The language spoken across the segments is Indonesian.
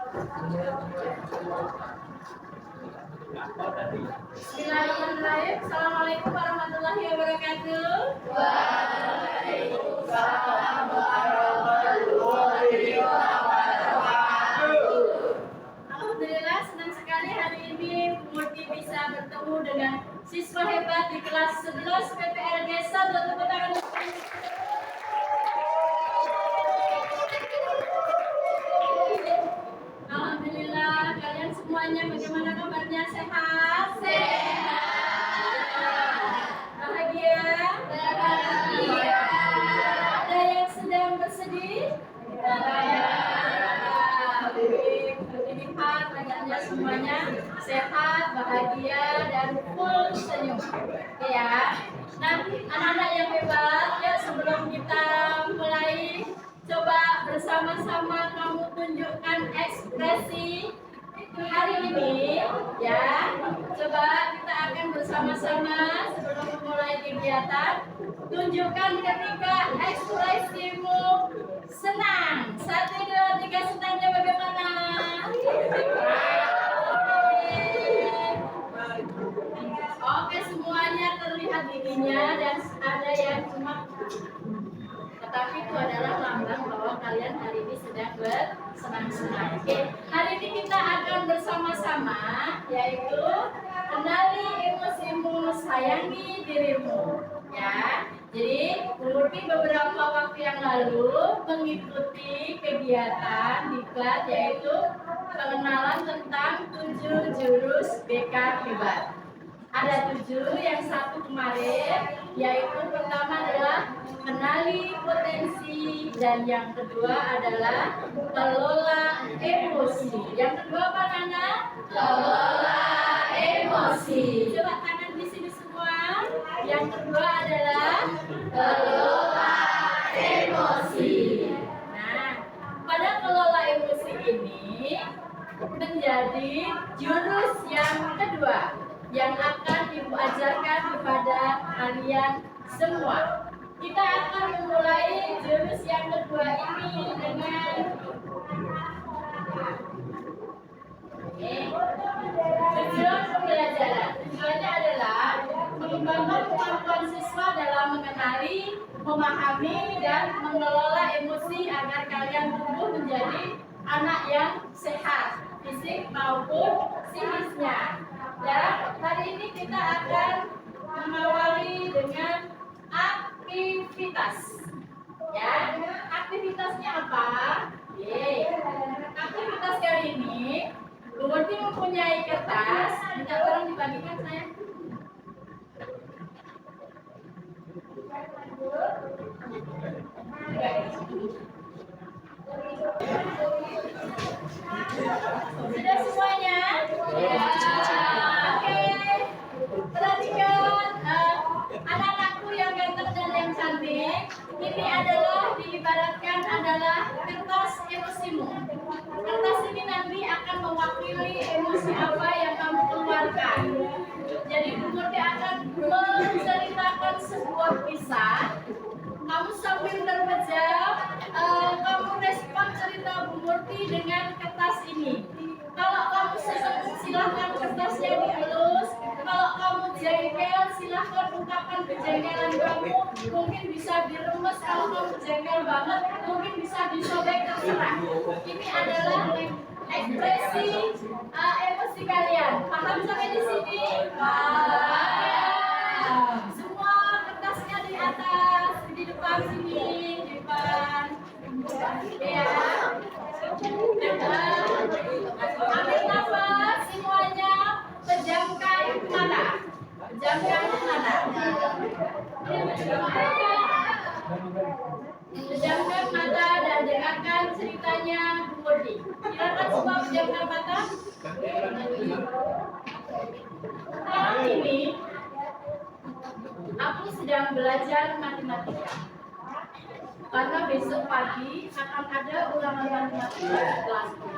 Bismillahirrahmanirrahim. Assalamualaikum warahmatullahi wabarakatuh. Waalaikumsalam warahmatullahi wabarakatuh. Alhamdulillah, senang sekali hari ini Murti bisa bertemu dengan siswa hebat di kelas 11 PPLG 1. Tepuk tangan. Alhamdulillah, kalian semuanya bagaimana kabarnya? Sehat? Bahagia? Ada yang sedang bersedih? Dilihat wajahnya semuanya sehat, bahagia, dan full senyum. Ya. Nah, anak-anak yang hebat, ya sebelum kita mulai, coba bersama-sama kamu tunjukkan ekspresi hari ini, ya. Coba kita akan bersama-sama sebelum memulai kegiatan, tunjukkan ketika ekspresimu senang. 1, 2, 3, senangnya bagaimana? Oke, semuanya terlihat giginya dan ada yang cuma, tetapi itu adalah lambang bahwa kalian hari ini sedang bersenang-senang. Oke, hari ini kita akan bersama-sama, yaitu kenali emosimu, sayangi dirimu. Ya, jadi Murti beberapa waktu yang lalu mengikuti kegiatan diklat, yaitu pengenalan tentang 7 jurus BK hebat. Ada 7, yang 1 kemarin, yaitu pertama adalah kenali potensi, dan yang kedua adalah kelola emosi. Yang kedua apa, Nana? Kelola emosi. Coba tangan di sini semua. Yang kedua adalah kelola emosi. Nah, pada kelola emosi ini menjadi jurus yang kedua yang akan Ibu ajarkan kepada kalian semua. Kita akan memulai jurus yang kedua ini dengan tujuan pembelajaran. Tujuannya adalah mengembangkan kemampuan siswa dalam mengenali, memahami, dan mengelola emosi agar kalian tumbuh menjadi anak yang sehat, fisik maupun psikisnya. Dan hari ini kita akan mengawali dengan aktivitas. Ya, aktivitasnya apa? Aktivitas kali ini, Bu Murti mempunyai kertas. Minta tolong dibagikan saya. Sudah semuanya? Ya. Oke. Perhatikan anak-anakku yang ganteng dan yang cantik. Ini adalah diibaratkan adalah kertas emosimu. Kertas ini nanti akan mewakili emosi apa yang kamu keluarkan. Jadi Bu Murti akan menceritakan sebuah kisah. Kamu sambil terpejam, kamu respon cerita Bu Murti dengan kertas ini. Kalau kamu senang, silahkan kertasnya dielus. Kalau kamu jengkel, silahkan ungkapkan kejengkelan kamu. Mungkin bisa diremes. Kalau kamu jengkel banget, mungkin bisa disobek, terserah. Ini adalah ekspresi emosi kalian. Paham sampai di sini? Paham. Semua kertasnya di atas, di depan sini, di depan. Ya. Ambil nafas semuanya, pejamkan mata. Pejamkan mata. Pejamkan mata dan dengarkan ceritanya Bu Murti. Silakan semua pejamkan mata. Sekarang ini aku sedang belajar matematika. Karena besok pagi akan ada ulangan matematika di kelasku.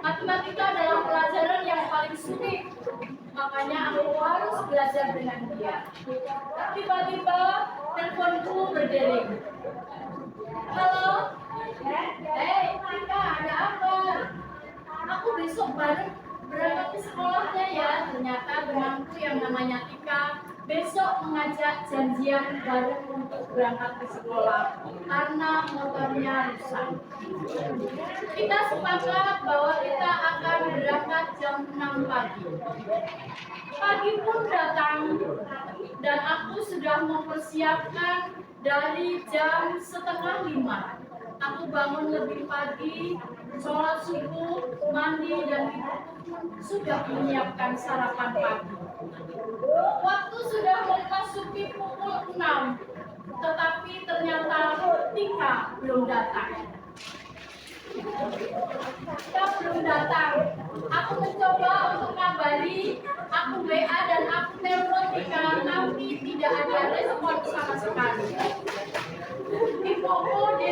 Matematika adalah pelajaran yang paling sulit, makanya aku harus belajar dengan dia. Tiba-tiba teleponku berdering. Halo, Tika, ada apa? baru berangkat ke sekolahnya ya. Ternyata temanku yang namanya Tika besok mengajak janjian bareng untuk berangkat ke sekolah karena motornya rusak. Kita sepakat bahwa kita akan berangkat jam 6 pagi. Pagi pun datang dan aku sudah mempersiapkan dari jam setengah 5. Aku bangun lebih pagi, sholat subuh, mandi, dan ibuku sudah menyiapkan sarapan pagi. Waktu sudah memasuki pukul 6, tetapi ternyata Tika belum datang. Tika belum datang. Aku mencoba untuk kabari, aku WA dan aku telepon Tika, tapi tidak ada respon sama sekali. Ibuku di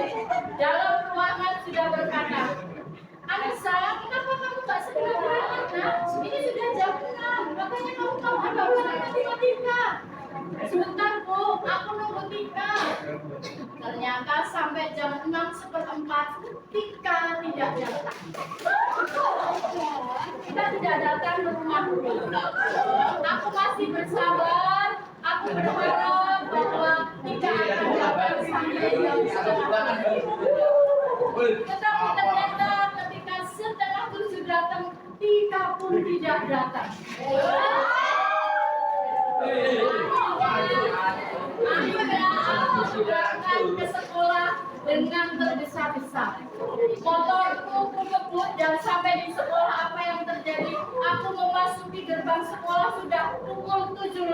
dalam ruangan sudah berkata, Anissa, kenapa kamu tak segera berangkat, nak? Ini sudah jam 6, makanya kamu ada urusan tiba-tiba. Sebentar, Bu, aku nunggu Tika. Ternyata sampai jam 6:04, Tika tidak datang. Tika tidak datang ke rumahku. Aku masih bersabar, aku berharap bahwa Tika akan datang sampai jam 9. Tetapi ternyata ketika setengah 7 datang, Tika pun tidak datang. Akhirnya aku berangkat ke sekolah dengan tergesa-gesa. Motorku kebut dan sampai di sekolah apa yang terjadi? Aku memasuki gerbang sekolah sudah pukul 7:05.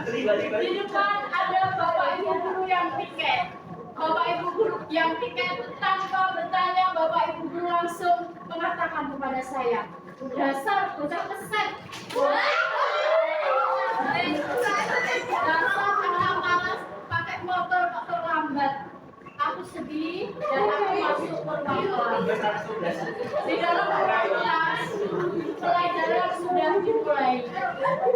Di depan ada bapak ibu guru yang piket. Bapak ibu guru yang piket tanpa bertanya, bapak ibu guru langsung mengatakan kepada saya, dasar bocah keset. Dasar anak malas pakai motor kok terlambat. Aku sedih dan aku masuk ke ruang kelas. Di dalam ruang kelas pelajaran sudah dimulai.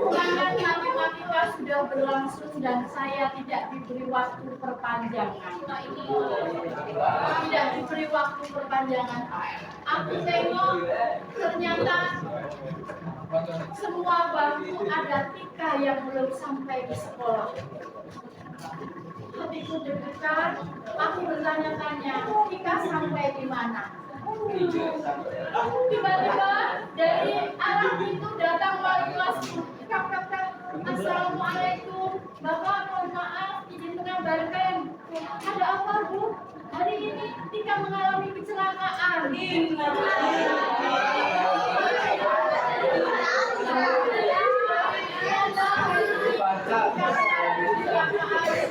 Ulangan matematika sudah berlangsung dan saya tidak diberi waktu perpanjangan. Tidak diberi waktu perpanjangan. Aku tengok ternyata semua bangku ada Tika yang belum sampai di sekolah. Hatiku deg-degan, aku bertanya-tanya, Tika sampai di mana? Tiba-tiba dari arah itu datang wali kelas. Kak, Assalamualaikum, Bapak, mohon maaf, izin mengabarkan. Ada apa, Bu? Hari ini Tika mengalami kecelakaan.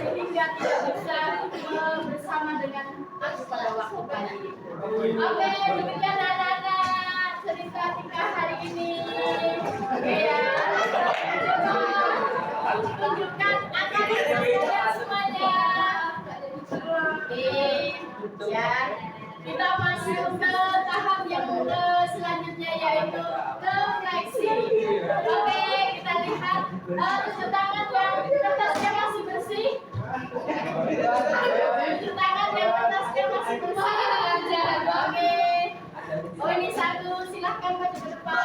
Sehingga tidak bisa bersama dengan aku pada waktu pagi. Oke, demikian anak-anak cerita Tika hari ini. Oke ya, coba tunjukkan angka semuanya. Oke, ya. Kita masuk ke tahap yang selanjutnya yaitu refleksi. Oke, kita lihat tunjuk tangan yang kertasnya masih bersih. Tunjuk tangan yang kertasnya masih bersih. Oke. Oh, ini satu, silahkan maju ke depan.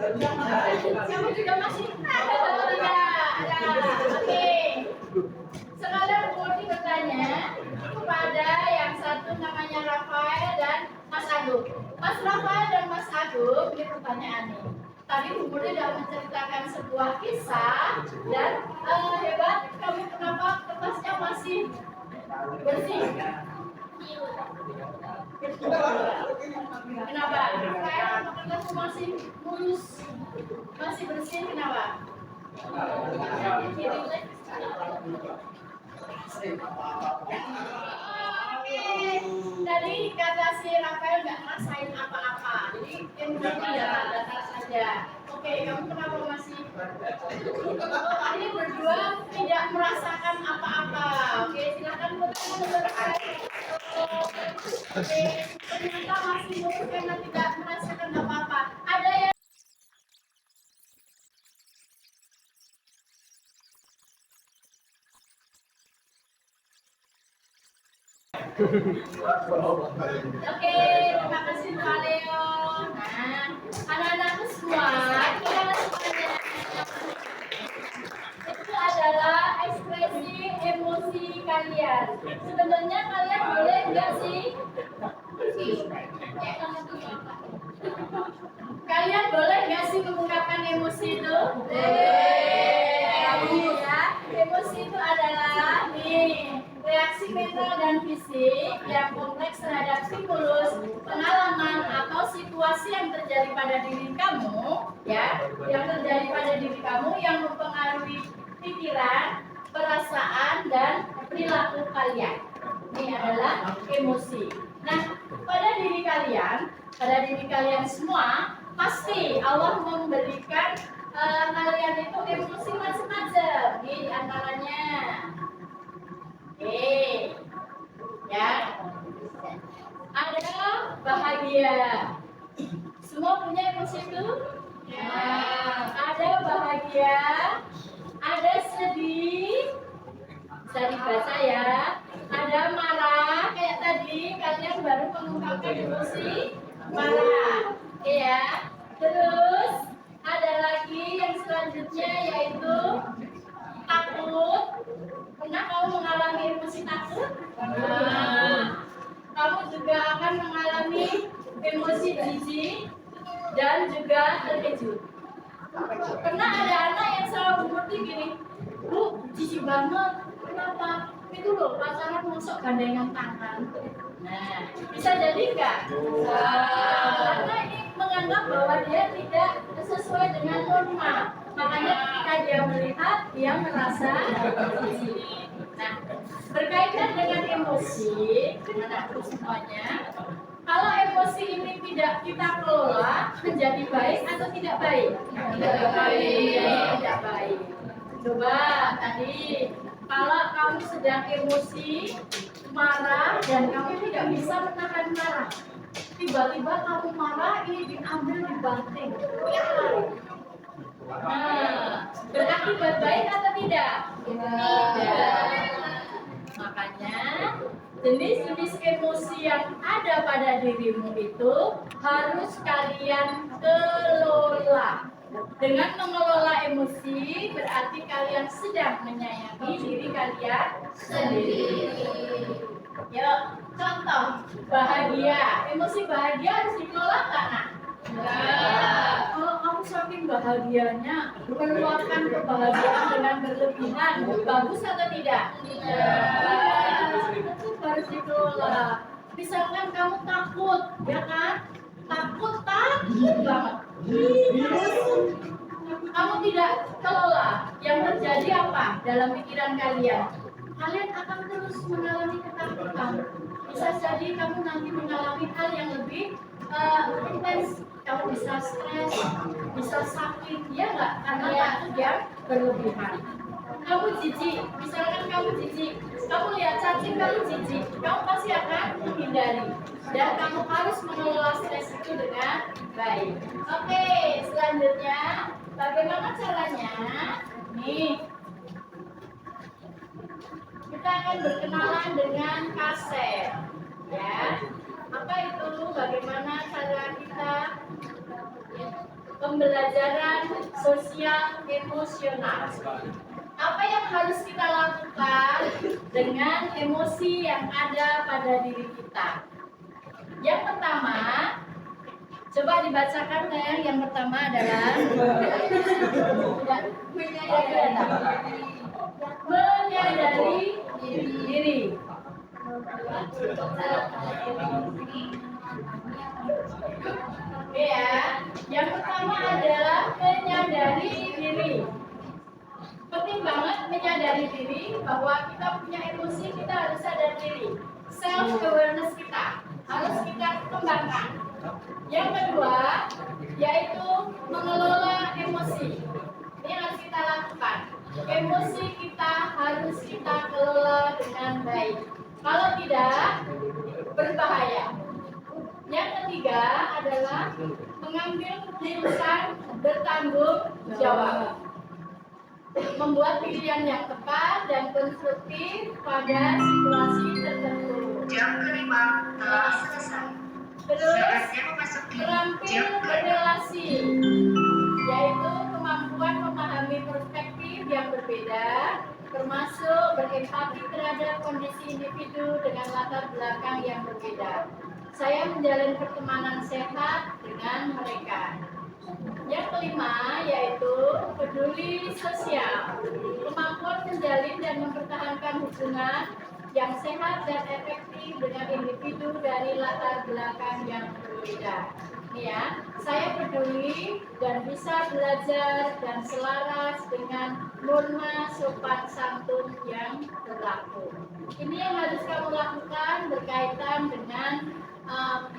Ya, kamu juga masih ada. Oke. Sekarang Murni bertanya kepada yang satu namanya Rafael dan Mas Agung. Mas Rafael dan Mas Agung, ini pertanyaan nih. Tadi Bu Murni sudah menceritakan sebuah kisah dan hebat, kamu kenapa kertasnya masih bersih? Kenapa? Rafael, kertasmu masih mulus, masih bersih, kenapa? Tadi kata si Rafael nggak ngerasain apa-apa, jadi emosi ya datar saja. Oke, kamu kenapa masih? Ini berdua menurut saya ternyata masih lulus karena tidak merasakan apa-apa. Ada yang Oke, terima kasih Pak Leo. Nah, anak-anakku semua, kita semuanya itu adalah ekspresi emosi kalian. Sebenarnya kalian boleh nggak sih? Kalian boleh nggak sih mengungkapkan emosi itu? Ya, emosi itu adalah nih reaksi mental dan fisik yang kompleks terhadap stimulus, pengalaman atau situasi yang terjadi pada diri kamu, ya, yang terjadi pada diri kamu yang mempengaruhi pikiran, perasaan dan perilaku kalian. Ini adalah emosi. Nah, pada diri kalian semua, pasti Allah memberikan kalian itu emosi macam-macam. Ini diantaranya. Oke, ya. Ada bahagia. Semua punya emosi itu? Ya. Ada bahagia, ada sedih, bisa dibaca ya. Ada marah, kayak tadi kalian baru mengungkapkan emosi marah, oke ya. Terus ada lagi yang selanjutnya yaitu takut. Pernah kamu mengalami emosi takut? Nah, kamu juga akan mengalami emosi jijik dan juga terkejut. Pernah ada anak yang selalu seperti gini, Bu, jijik banget. Kenapa? Itu loh pacaran masuk gandengan tangan. Nah, bisa jadi nggak? Karena ini menganggap bahwa dia tidak sesuai dengan norma. Makanya ketika dia melihat, dia merasa jijik. Nah, berkaitan dengan emosi, dengan aku semuanya, kalau emosi ini tidak kita kelola, menjadi baik atau tidak baik? Tidak baik. Tidak baik. Coba tadi, kalau kamu sedang emosi, marah, dan kamu tidak bisa menahan marah, tiba-tiba kamu marah, ini diambil dibanting. Nah, berakibat baik atau tidak? Tidak. Makanya jenis-jenis emosi yang ada pada dirimu itu harus kalian kelola. Dengan mengelola emosi berarti kalian sedang menyayangi diri kalian sendiri. Yuk, contoh bahagia. Emosi bahagia harus dikelola nggak, Nak? Kalau kamu saking bahagianya meluapkan kebahagiaan dengan berlebihan, bagus atau tidak? Itu harus dikelola. Misalkan kamu takut, ya kan? Takut banget. Kamu tidak kelola, yang terjadi apa dalam pikiran kalian? Kalian akan terus mengalami ketakutan. Bisa jadi kamu nanti mengalami hal yang lebih intens. Kamu bisa stres, bisa sakit, ya nggak? Karena takut yang berlebihan. Kamu jijik, misalkan kamu jijik, kamu lihat cacing, kamu jijik, kamu pasti akan menghindari. Dan kamu harus mengelola stres itu dengan baik. Oke, selanjutnya bagaimana caranya? Nih, kita akan berkenalan dengan kaset, ya. Apa itu? Bagaimana cara kita pembelajaran sosial emosional? Apa yang harus kita lakukan dengan emosi yang ada pada diri kita? Yang pertama, coba dibacakan sayang. Yang pertama adalah menyadari diri. Oke ya. Yang pertama adalah menyadari diri. Penting banget menyadari diri bahwa kita punya emosi, kita harus sadar diri. Self awareness kita harus kita kembangkan. Yang kedua yaitu mengelola emosi. Ini harus kita lakukan. Emosi kita harus kita kelola dengan baik. Kalau tidak, berbahaya. Yang ketiga adalah mengambil keputusan bertanggung jawab. Membuat pilihan yang tepat dan konstruktif pada situasi tertentu. Jam kelima telah selesai. Terus, Saatnya memasuki terampil jam berrelasi, yaitu kemampuan memahami perspektif yang berbeda, termasuk berempati terhadap kondisi individu dengan latar belakang yang berbeda. Saya menjalin pertemanan sehat dengan mereka. Yang kelima yaitu peduli sosial, kemampuan menjalin dan mempertahankan hubungan yang sehat dan efektif dengan individu dari latar belakang yang berbeda. Ini ya, saya peduli dan bisa belajar dan selaras dengan norma sopan santun yang berlaku. Ini yang harus kamu lakukan berkaitan dengan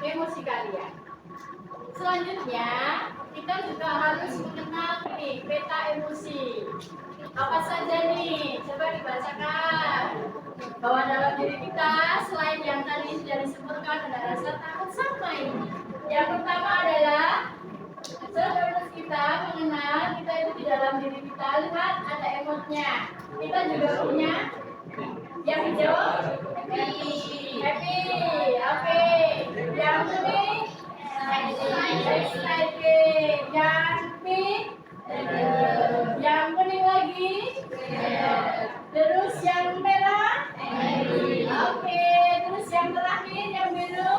emosi kalian. Selanjutnya, kita juga harus mengenal nih peta emosi. Apa saja nih? Coba dibacakan. Bahwa dalam diri kita, selain yang tadi sudah disebutkan, ada rasa takut sama ini. Yang pertama adalah harus kita mengenal kita itu di dalam diri kita. Lihat ada emotnya. Kita juga punya yang hijau, happy, yang kuning, excited, yang pink, yang kuning lagi, terus yang merah, oke, terus yang terakhir yang biru,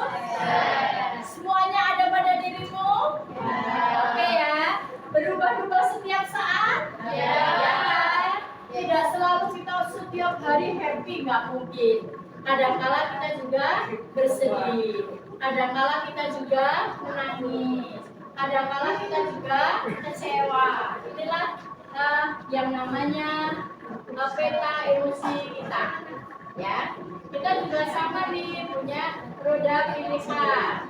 semuanya ada pada dirimu, oke ya, berubah-ubah setiap saat, ya. Tidak selalu kita setiap hari happy, nggak mungkin. Kadang-kala kita juga bersedih, kadang-kala kita juga menangis, kadang-kala kita juga kecewa. Inilah yang namanya peta emosi kita. Ya, kita juga sama nih punya roda pilihan.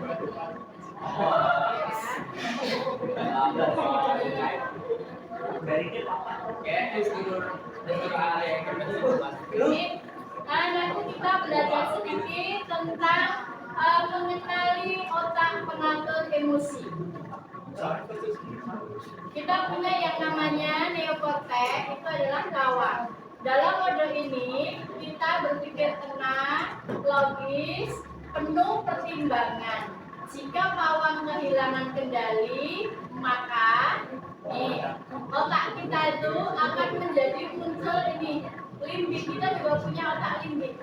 Ini nanti kita belajar sedikit tentang mengenali otak pengatur emosi. Kita punya yang namanya neokortex, itu adalah kawan. Dalam model ini kita berpikir tenang, logis, penuh pertimbangan. Jika pawang kehilangan kendali, maka otak kita itu akan menjadi muncul ini limbik. Kita juga punya otak limbik,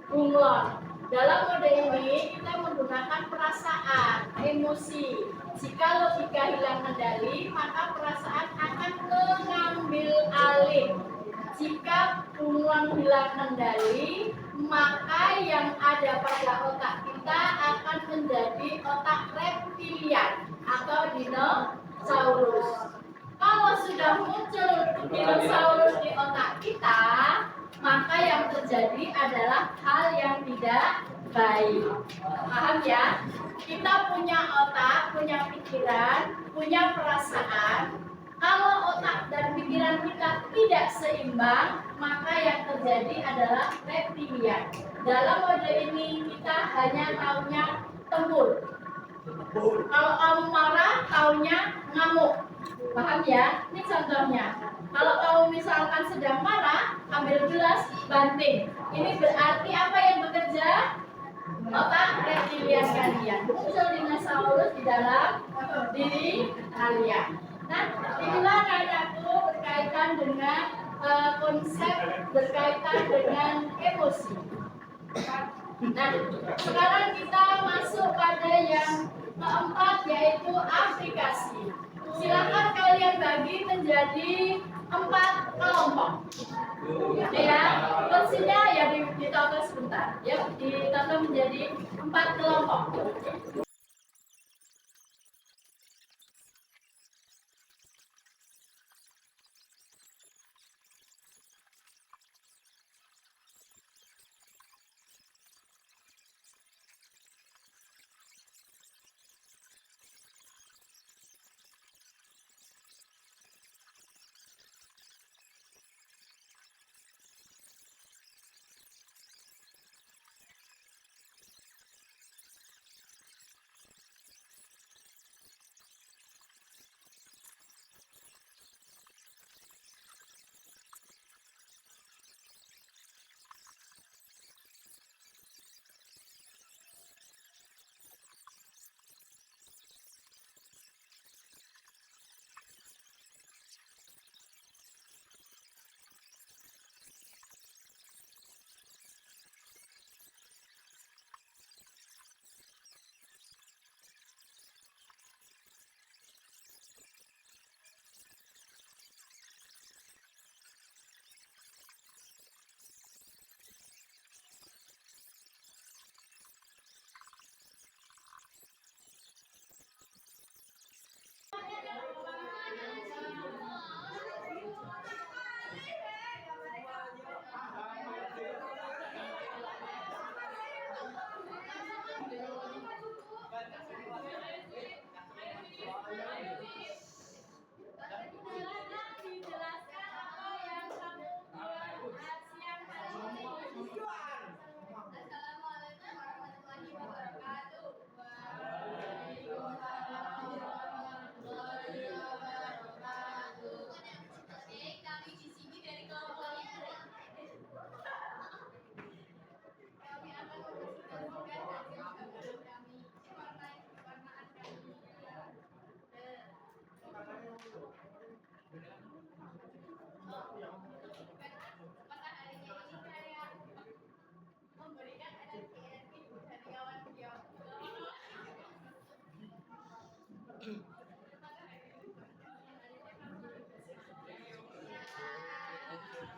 bunglon. Dalam mode ini kita menggunakan perasaan, emosi. Jika logika hilang kendali, maka perasaan akan mengambil alih. Jika bunglon hilang kendali, maka yang ada pada otak kita akan menjadi otak reptilian atau dinosaurus. Kalau sudah muncul dinosaurus di otak kita, maka yang terjadi adalah hal yang tidak baik. Paham ya? Kita punya otak, punya pikiran, punya perasaan. Kalau otak dan pikiran kita tidak seimbang, maka yang terjadi adalah reptilian. Dalam mode ini kita hanya taunya tempur. Kalau kamu marah, taunya ngamuk. Paham ya? Ini contohnya. Kalau kamu misalkan sedang marah, ambil gelas, banting. Ini berarti apa yang bekerja? Otak reptilian kalian. Muncul dinosaurus di dalam diri kalian. Nah, inilah kataku berkaitan dengan konsep berkaitan dengan emosi. Nah, sekarang kita masuk pada yang keempat, yaitu aplikasi. Silakan kalian bagi menjadi 4 kelompok. Ya, fungsinya ya ditonton sebentar. Ya, ditonton menjadi 4 kelompok.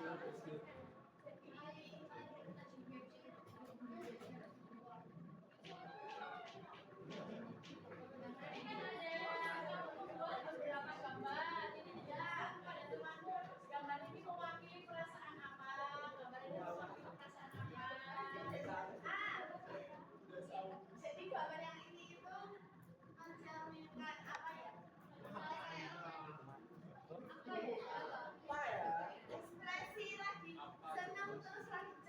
Tadi kan ada membuat beberapa gambar. Ini tidak pada temanmu. Gambar ini mewakili perasaan apa? Gambar ini mewakili perasaan apa? Jadi gambar yang ini itu mencerminkan apa ya? Apa ya? Ekspresi lagi senang terus lagi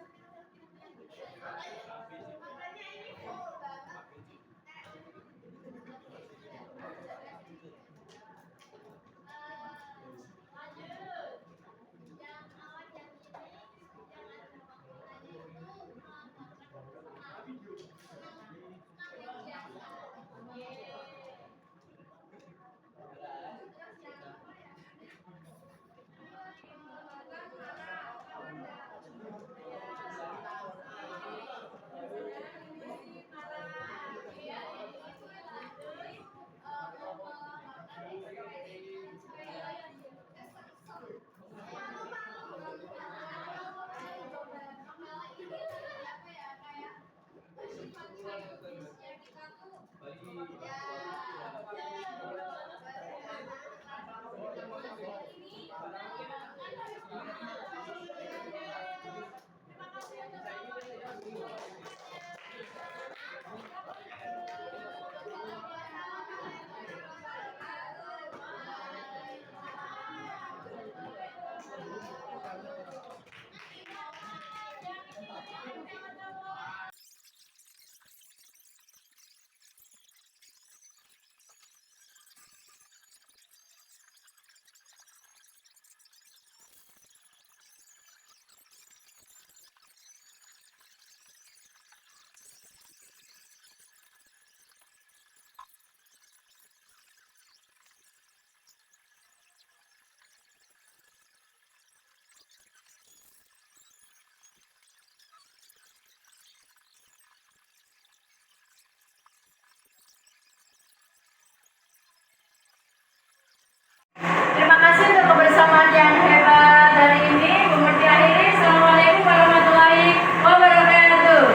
makanya ini full banget. Lanjut. Yang awal yang ini jangan waktu itu senang biasa. Terima kasih untuk kebersamaan yang hebat hari ini. Kemudian diakhiri. Assalamualaikum warahmatullahi wabarakatuh.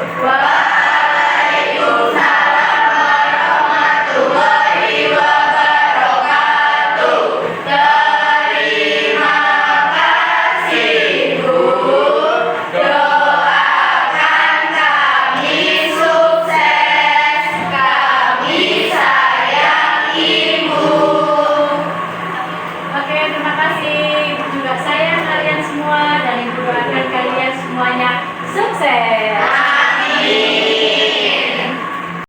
Oke, terima kasih. Ibu juga sayang kalian semua dan Ibu doakan kalian semuanya sukses.